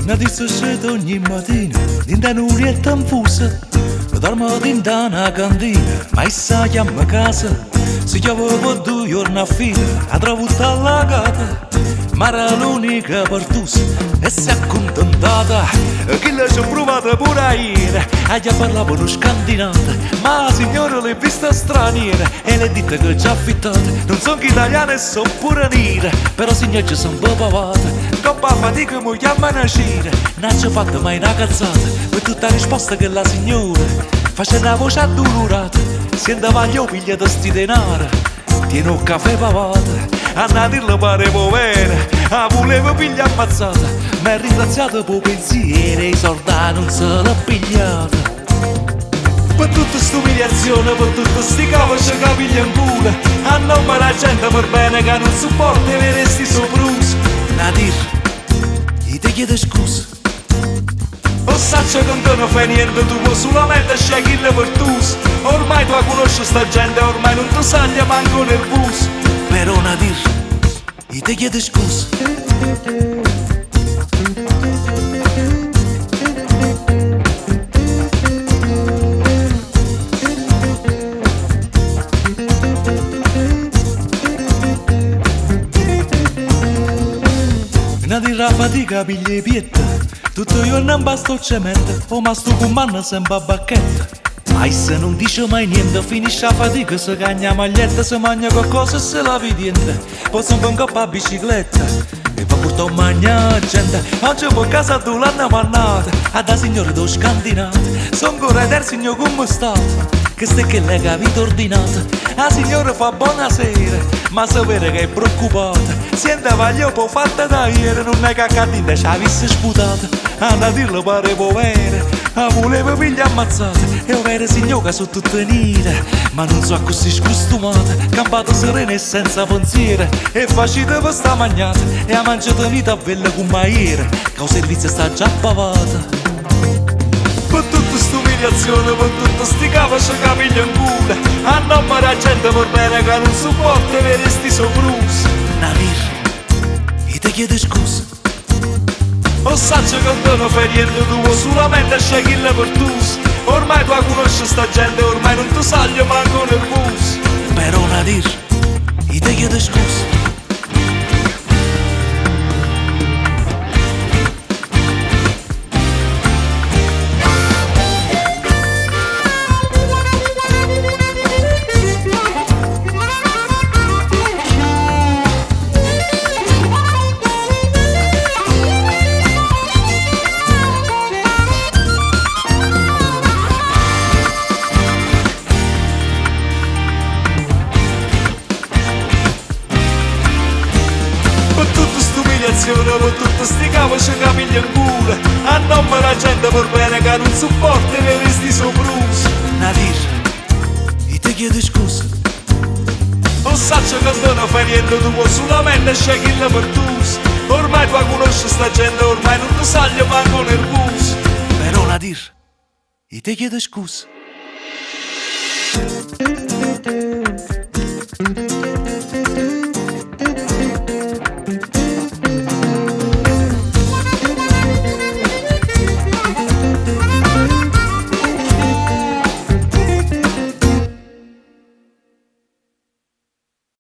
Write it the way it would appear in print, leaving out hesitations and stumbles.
Nadir scende ogni mattina, dinda un'urietta infusa, dormo dinda una cantina, ma essa chiama a casa, si chiama per 2 giorni a fila, ha trovato alla gata, ma era l'unica pertusa, e si è accontentata, che lei ci ha provato pure ieri, a gli parlava uno scandinata, ma la signora l'ha vista straniera, e le dite che ci ha affittato, non sono italiane e sono pure nere, però signore ci sono un po' pavate, troppa fatica mi chiamano a scire, non ci ho fatto mai una cazzata, per tutta risposta che la signora faceva una voce addolorata, si andava io piglia di sti denari, tiene un caffè pavata, a Nadir pare povera, a voleva piglia ammazzata, ma è ringraziato per pensiero, i soldi non se l'ha pigliata. Per tutta st'umiliazione, per tutti sti cavoli che piglia in culo, a nome la gente per bene che non supporta avere sti soprusi. Nadir, io ti chiedo scusa. Lo saccio che non fai niente, tu puoi solamente scegliere per tu. Ormai tu conosci sta gente, ormai non ti saglia manco nel bus. Però Nadir, io ti chiedo scusa. Nadir la fatica piglia i pietta, tutto io non basta il cemento, o ma sto con manna sempre a bacchetta. Ma se non dice mai niente, finisce la fatica, se cagna maglietta, se mangia qualcosa e se la niente. Poi sono un coppa a bicicletta, e va portare a mangiare gente. Oggi poi a casa tu l'hanno mannata, a da signore do scandinata. Sono ancora del signore come state, che stai che l'hai capito ordinata. La signora fa buonasera, ma sapere che è preoccupata. Si andava io po' fatta da ieri, non è che a cantina ci avesse sputata. A dirlo pare povera, a voleva piglia ammazzata. E ovvero signora sono tutte nere, ma non so così scostumata. Campata serena e senza pensiero, e facile per sta magnata. E ha mangiato vita bella come ieri, che il servizio sta già pavata. Per tutta st'umiliazione, per tutti sti cavoli che piglia in culo, a nome la gente per bene che non supporta avere sti soprusi. Nadir, io ti chiedo scusa. Lo saccio che non fai niente, tu vuoi solamente scegliere per tu. Ormai tu conosci sta gente, ormai non ti saglia manco nel bus. Però Nadir, io ti chiedo scusa. Per tutti sti cavoli che piglia in culo, a nome la gente per bene che non supporta avere sti soprusi. Nadir, io ti chiedo scusa. Lo saccio che non fai niente, tu vuoi solamente scegliere per tu. Ormai tu conosci sta gente, ormai non ti saglia manco nel bus. Però Nadir, io ti chiedo scusa.